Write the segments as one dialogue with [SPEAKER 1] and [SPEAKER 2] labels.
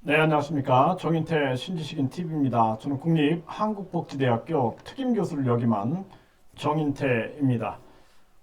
[SPEAKER 1] 네, 안녕하십니까. 정인태 신지식인 TV입니다. 저는 국립한국복지대학교 특임교수를 역임한 정인태입니다.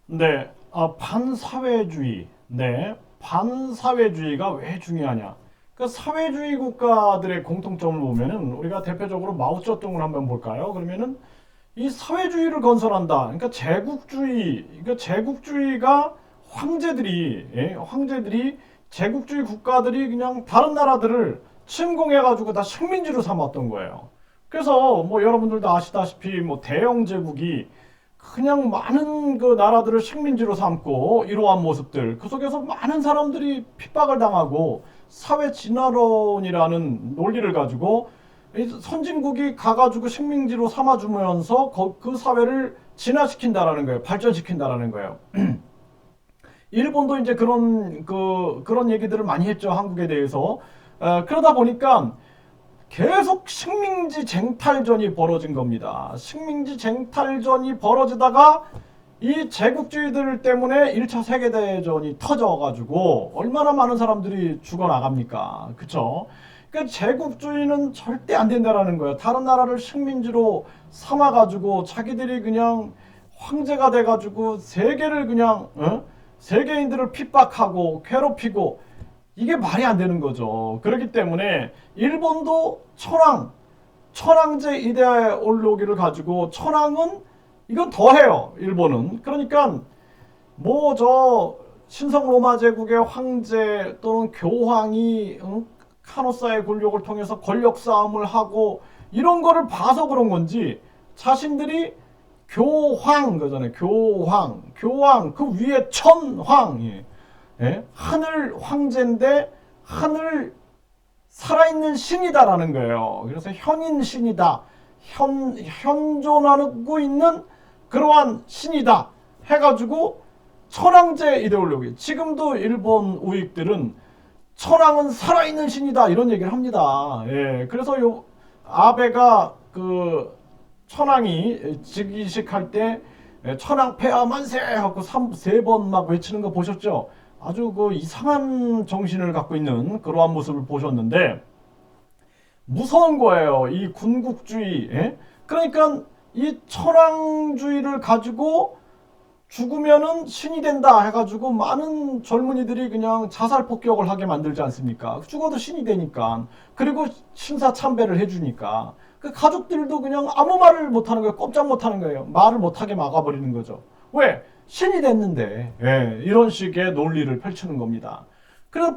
[SPEAKER 1] 네, 반사회주의. 네, 반사회주의가 왜 중요하냐. 그 사회주의 국가들의 공통점을 보면은 우리가 대표적으로 마오쩌둥을 한번 볼까요? 그러면은 이 사회주의를 건설한다. 그러니까 제국주의, 그러니까 제국주의가 황제들이 제국주의 국가들이 그냥 다른 나라들을 침공해가지고 다 식민지로 삼았던 거예요. 그래서 뭐 여러분들도 아시다시피 뭐 대영 제국이 그냥 많은 그 나라들을 식민지로 삼고 이러한 모습들, 그 속에서 많은 사람들이 핍박을 당하고 사회 진화론이라는 논리를 가지고 선진국이 가가지고 식민지로 삼아주면서 그 사회를 진화시킨다라는 거예요. 발전시킨다라는 거예요. 일본도 이제 그런 얘기들을 많이 했죠. 한국에 대해서. 그러다 보니까 계속 식민지 쟁탈전이 벌어진 겁니다. 식민지 쟁탈전이 벌어지다가 이 제국주의들 때문에 1차 세계대전이 터져가지고 얼마나 많은 사람들이 죽어나갑니까? 그쵸? 그러니까 제국주의는 절대 안 된다라는 거예요. 다른 나라를 식민지로 삼아가지고 자기들이 그냥 황제가 돼가지고 세계를 그냥 세계인들을 핍박하고 괴롭히고 이게 말이 안 되는 거죠. 그렇기 때문에 일본도 천황제 이데올로기를 가지고 천황은 이건 더해요. 일본은. 그러니까 뭐 저 신성 로마 제국의 황제 또는 교황이 카노사의 권력을 통해서 권력 싸움을 하고 이런 거를 봐서 그런 건지 자신들이 교황 그잖아요. 교황 그 위에 천황 예? 하늘 황제인데 하늘 살아있는 신이다라는 거예요. 그래서 현인 신이다. 현존하고 있는 그러한 신이다. 해가지고 천황제 이데올로기. 지금도 일본 우익들은 천황은 살아있는 신이다. 이런 얘기를 합니다. 예. 그래서 아베가 그 천황이 즉위식할 때 천황 폐하 만세 하고 3번 막 외치는 거 보셨죠? 아주 그 이상한 정신을 갖고 있는 그러한 모습을 보셨는데 무서운 거예요. 이 군국주의. 예? 그러니까 이 천황주의를 가지고 죽으면은 신이 된다 해가지고 많은 젊은이들이 그냥 자살 폭격을 하게 만들지 않습니까? 죽어도 신이 되니까. 그리고 신사참배를 해주니까. 그 가족들도 그냥 아무 말을 못하는 거예요. 꼼짝 못하는 거예요. 말을 못하게 막아버리는 거죠. 왜? 신이 됐는데. 예, 이런 식의 논리를 펼치는 겁니다. 그래서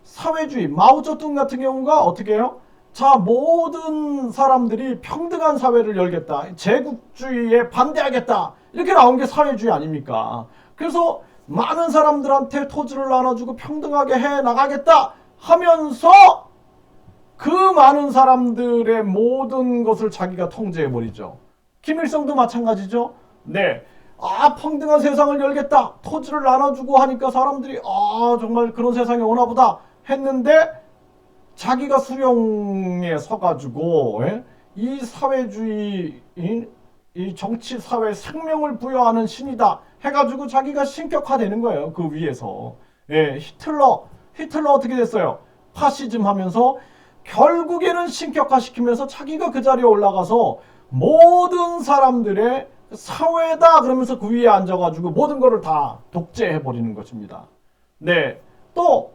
[SPEAKER 1] 사회주의, 마오쩌둥 같은 경우가 어떻게 해요? 자, 모든 사람들이 평등한 사회를 열겠다. 제국주의에 반대하겠다. 이렇게 나온 게 사회주의 아닙니까? 그래서 많은 사람들한테 토지를 나눠주고 평등하게 해 나가겠다 하면서 그 많은 사람들의 모든 것을 자기가 통제해버리죠. 김일성도 마찬가지죠. 네. 평등한 세상을 열겠다. 토지를 나눠주고 하니까 사람들이 정말 그런 세상이 오나 보다 했는데 자기가 수령에 서가지고 이 사회주의 이 정치 사회 생명을 부여하는 신이다 해가지고 자기가 신격화되는 거예요. 그 위에서. 예, 히틀러 어떻게 됐어요? 파시즘 하면서 결국에는 신격화시키면서 자기가 그 자리에 올라가서 모든 사람들의 사회다 그러면서 그 위에 앉아가지고 모든 거를 다 독재해버리는 것입니다. 네. 또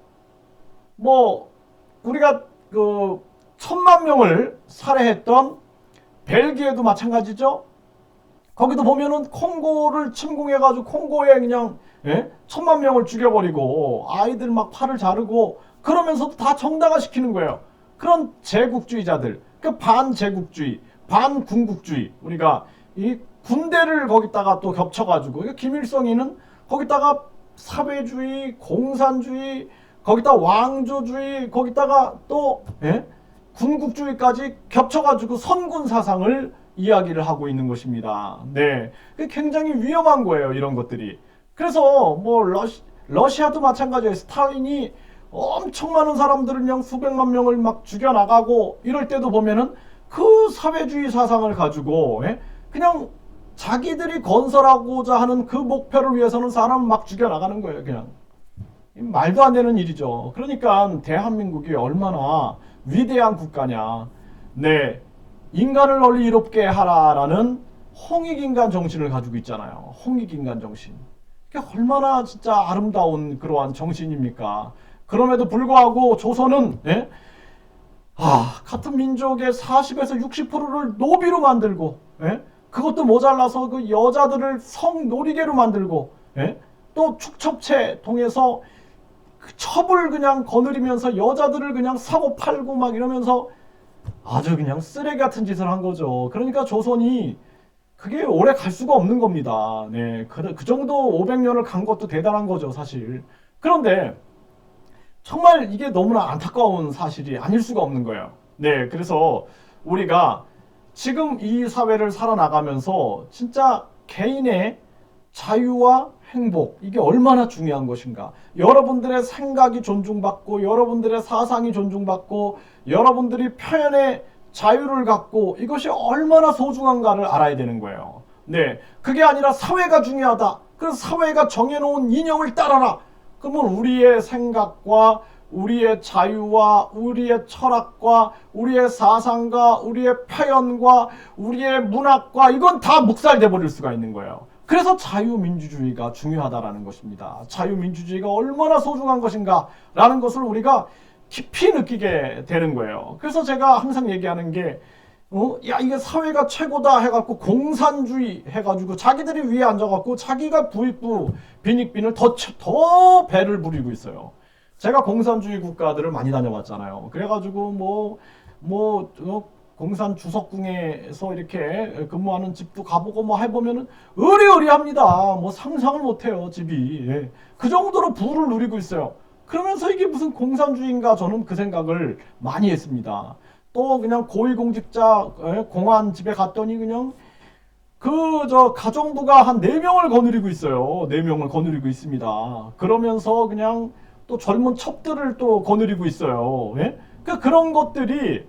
[SPEAKER 1] 뭐 우리가 그 1,000만 명을 살해했던 벨기에도 마찬가지죠. 거기도 보면은 콩고를 침공해가지고 콩고에 그냥 1,000만 명을 죽여버리고 아이들 막 팔을 자르고 그러면서도 다 정당화시키는 거예요. 그런 제국주의자들, 그 반제국주의, 반군국주의, 우리가 이 군대를 거기다가 또 겹쳐가지고 김일성이는 거기다가 사회주의, 공산주의, 거기다 왕조주의, 거기다가 또 군국주의까지 겹쳐가지고 선군 사상을 이야기를 하고 있는 것입니다. 네, 굉장히 위험한 거예요, 이런 것들이. 그래서 뭐 러시아도 마찬가지예요. 스탈린이 엄청 많은 사람들을 그냥 수백만 명을 막 죽여나가고 이럴 때도 보면은 그 사회주의 사상을 가지고 그냥 자기들이 건설하고자 하는 그 목표를 위해서는 사람을 막 죽여나가는 거예요, 그냥. 말도 안 되는 일이죠. 그러니까 대한민국이 얼마나 위대한 국가냐. 네, 인간을 널리 이롭게 하라라는 홍익인간 정신을 가지고 있잖아요. 홍익인간 정신. 그게 얼마나 진짜 아름다운 그러한 정신입니까? 그럼에도 불구하고 조선은 예? 같은 민족의 40에서 60%를 노비로 만들고 예? 그것도 모자라서 그 여자들을 성놀이개로 만들고 예? 또 축첩체 통해서 그 첩을 그냥 거느리면서 여자들을 그냥 사고 팔고 막 이러면서 아주 그냥 쓰레기 같은 짓을 한 거죠. 그러니까 조선이 그게 오래 갈 수가 없는 겁니다. 네, 그 정도 500년을 간 것도 대단한 거죠, 사실. 그런데 정말 이게 너무나 안타까운 사실이 아닐 수가 없는 거예요. 네, 그래서 우리가 지금 이 사회를 살아나가면서 진짜 개인의 자유와 행복, 이게 얼마나 중요한 것인가. 여러분들의 생각이 존중받고, 여러분들의 사상이 존중받고, 여러분들이 표현의 자유를 갖고, 이것이 얼마나 소중한가를 알아야 되는 거예요. 네. 그게 아니라 사회가 중요하다. 그래서 사회가 정해놓은 이념을 따라라. 그러면 우리의 생각과 우리의 자유와 우리의 철학과 우리의 사상과 우리의 표현과 우리의 문학과 이건 다 묵살돼 버릴 수가 있는 거예요. 그래서 자유민주주의가 중요하다라는 것입니다. 자유민주주의가 얼마나 소중한 것인가라는 것을 우리가 깊이 느끼게 되는 거예요. 그래서 제가 항상 얘기하는 게 야 이게 사회가 최고다 해갖고 공산주의 해가지고 자기들이 위에 앉아갖고 자기가 부익부 빈익빈을 더 배를 부리고 있어요. 제가 공산주의 국가들을 많이 다녀봤잖아요. 그래가지고 공산 주석궁에서 이렇게 근무하는 집도 가보고 뭐 해보면은 으리으리합니다. 뭐 상상을 못해요 집이. 예. 그 정도로 부를 누리고 있어요. 그러면서 이게 무슨 공산주의인가 저는 그 생각을 많이 했습니다. 또 그냥 고위공직자 공안 집에 갔더니 그냥 가정부가 한 4명을 거느리고 있어요. 4명을 거느리고 있습니다. 그러면서 그냥 또 젊은 첩들을 또 거느리고 있어요. 예? 그러니까 그런 것들이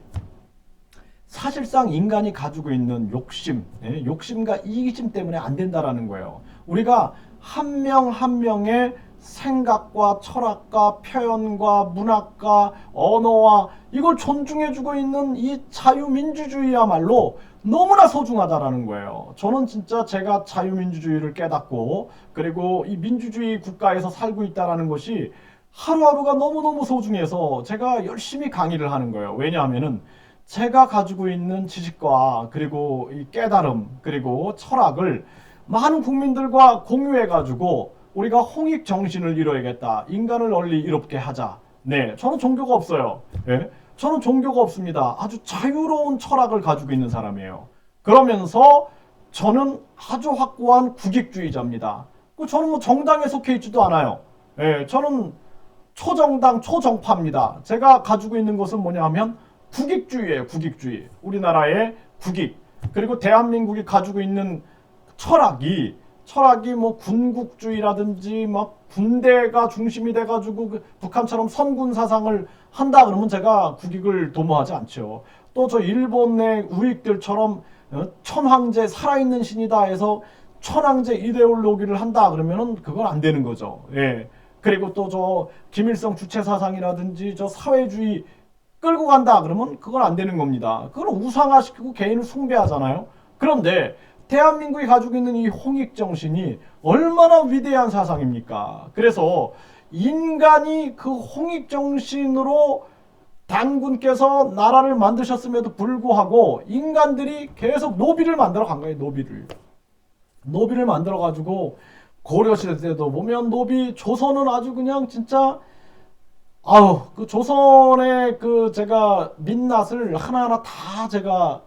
[SPEAKER 1] 사실상 인간이 가지고 있는 욕심, 예? 욕심과 이기심 때문에 안 된다라는 거예요. 우리가 한 명 한 명의 생각과 철학과 표현과 문학과 언어와 이걸 존중해주고 있는 이 자유민주주의야말로 너무나 소중하다라는 거예요. 저는 진짜 제가 자유민주주의를 깨닫고 그리고 이 민주주의 국가에서 살고 있다는 것이 하루하루가 너무너무 소중해서 제가 열심히 강의를 하는 거예요. 왜냐하면은 제가 가지고 있는 지식과 그리고 이 깨달음 그리고 철학을 많은 국민들과 공유해가지고 우리가 홍익 정신을 이뤄야겠다. 인간을 널리 이롭게 하자. 네, 저는 종교가 없어요. 예? 저는 종교가 없습니다. 아주 자유로운 철학을 가지고 있는 사람이에요. 그러면서 저는 아주 확고한 국익주의자입니다. 저는 뭐 정당에 속해 있지도 않아요. 예, 저는 초정당, 초정파입니다. 제가 가지고 있는 것은 뭐냐 하면 국익주의예요. 국익주의. 우리나라의 국익. 그리고 대한민국이 가지고 있는 철학이 뭐 군국주의라든지 막 군대가 중심이 돼가지고 북한처럼 선군 사상을 한다 그러면 제가 국익을 도모하지 않죠. 또 저 일본의 우익들처럼 천황제 살아있는 신이다 해서 천황제 이데올로기를 한다 그러면은 그건 안 되는 거죠. 예. 그리고 또 저 김일성 주체 사상이라든지 저 사회주의 끌고 간다 그러면 그건 안 되는 겁니다. 그건 우상화시키고 개인을 숭배하잖아요. 그런데 대한민국이 가지고 있는 이 홍익정신이 얼마나 위대한 사상입니까? 그래서 인간이 그 홍익정신으로 단군께서 나라를 만드셨음에도 불구하고 인간들이 계속 노비를 만들어 간 거예요. 노비를 만들어 가지고 고려시대 때도 보면 노비 조선은 아주 그냥 진짜 그 조선의 제가 민낯을 하나하나 다 제가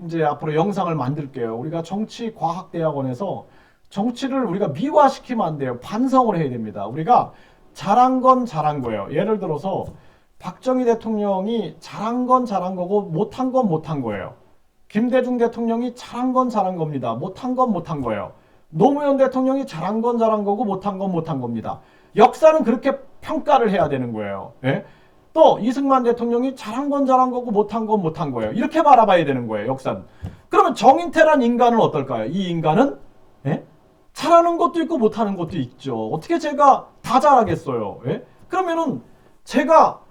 [SPEAKER 1] 이제 앞으로 영상을 만들게요. 우리가 정치과학대학원에서 정치를 우리가 미화시키면 안 돼요. 반성을 해야 됩니다. 우리가 잘한 건 잘한 거예요. 예를 들어서 박정희 대통령이 잘한 건 잘한 거고 못한 건 못한 거예요. 김대중 대통령이 잘한 건 잘한 겁니다. 못한 건 못한 거예요. 노무현 대통령이 잘한 건 잘한 거고 못한 건 못한 겁니다. 역사는 그렇게 평가를 해야 되는 거예요. 예? 또 이승만 대통령이 잘한 건 잘한 거고 못한 건 못한 거예요. 이렇게 바라봐야 되는 거예요. 역사는. 그러면 정인태란 인간은 어떨까요? 이 인간은 잘하는 것도 있고 못하는 것도 있죠. 어떻게 제가 다 잘하겠어요? 예? 그러면은 제가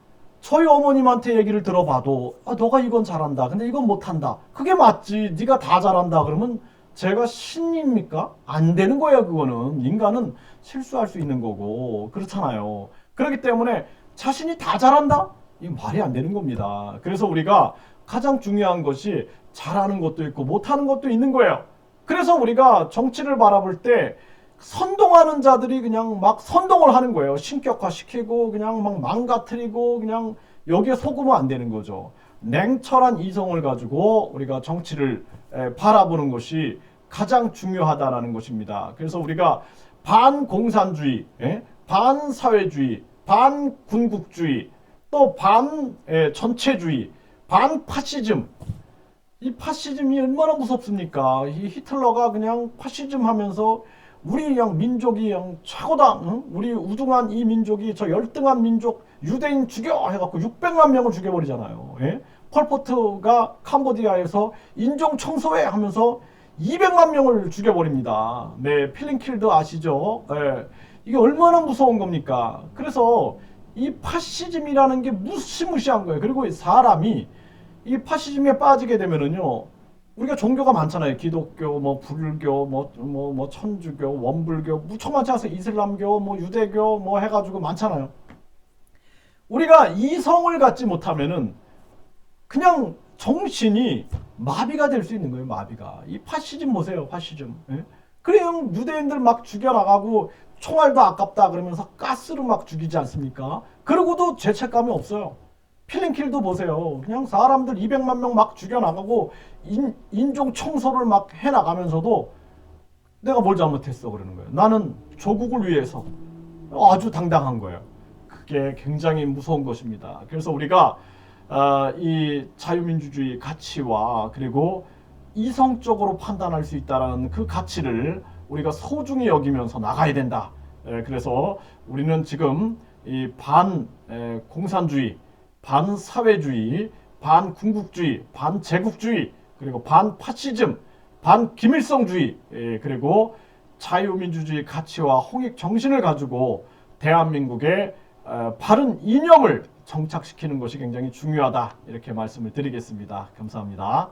[SPEAKER 1] 저희 어머님한테 얘기를 들어봐도 아, 너가 이건 잘한다. 근데 이건 못한다. 그게 맞지. 네가 다 잘한다. 그러면 제가 신입니까? 안 되는 거예요. 그거는. 인간은 실수할 수 있는 거고 그렇잖아요. 그렇기 때문에 자신이 다 잘한다? 이 말이 안 되는 겁니다. 그래서 우리가 가장 중요한 것이 잘하는 것도 있고 못하는 것도 있는 거예요. 그래서 우리가 정치를 바라볼 때 선동하는 자들이 그냥 막 선동을 하는 거예요. 신격화시키고 그냥 막 망가뜨리고 그냥 여기에 속으면 안 되는 거죠. 냉철한 이성을 가지고 우리가 정치를 바라보는 것이 가장 중요하다라는 것입니다. 그래서 우리가 반공산주의, 반사회주의, 반군국주의, 또 반전체주의, 반파시즘, 이 파시즘이 얼마나 무섭습니까? 이 히틀러가 그냥 파시즘 하면서 우리 그냥 민족이 그냥 최고다. 응? 우리 우등한 이 민족이 저 열등한 민족 유대인 죽여 해갖고 600만 명을 죽여버리잖아요. 예? 폴포트가 캄보디아에서 인종 청소해 하면서 200만 명을 죽여버립니다. 네, 필링킬드 아시죠? 예. 이게 얼마나 무서운 겁니까? 그래서 이 파시즘이라는 게 무시무시한 거예요. 그리고 사람이 이 파시즘에 빠지게 되면은요, 우리가 종교가 많잖아요. 기독교, 뭐 불교, 뭐 천주교, 원불교, 무척 많지 않습니까? 이슬람교, 뭐 유대교, 뭐 해가지고 많잖아요. 우리가 이성을 갖지 못하면은 그냥 정신이 마비가 될 수 있는 거예요. 마비가. 이 파시즘 보세요. 파시즘. 예? 그래요. 유대인들 막 죽여나가고 총알도 아깝다 그러면서 가스로 막 죽이지 않습니까? 그러고도 죄책감이 없어요. 필링킬도 보세요. 그냥 사람들 200만 명 막 죽여나가고 인종 청소를 막 해나가면서도 내가 뭘 잘못했어 그러는 거예요. 나는 조국을 위해서 아주 당당한 거예요. 그게 굉장히 무서운 것입니다. 그래서 우리가 이 자유민주주의 가치와 그리고 이성적으로 판단할 수 있다는 그 가치를 우리가 소중히 여기면서 나가야 된다. 그래서 우리는 지금 이 반공산주의, 반사회주의, 반군국주의, 반제국주의, 그리고 반파시즘, 반기밀성주의, 그리고 자유민주주의 가치와 홍익 정신을 가지고 대한민국의 바른 이념을 정착시키는 것이 굉장히 중요하다. 이렇게 말씀을 드리겠습니다. 감사합니다.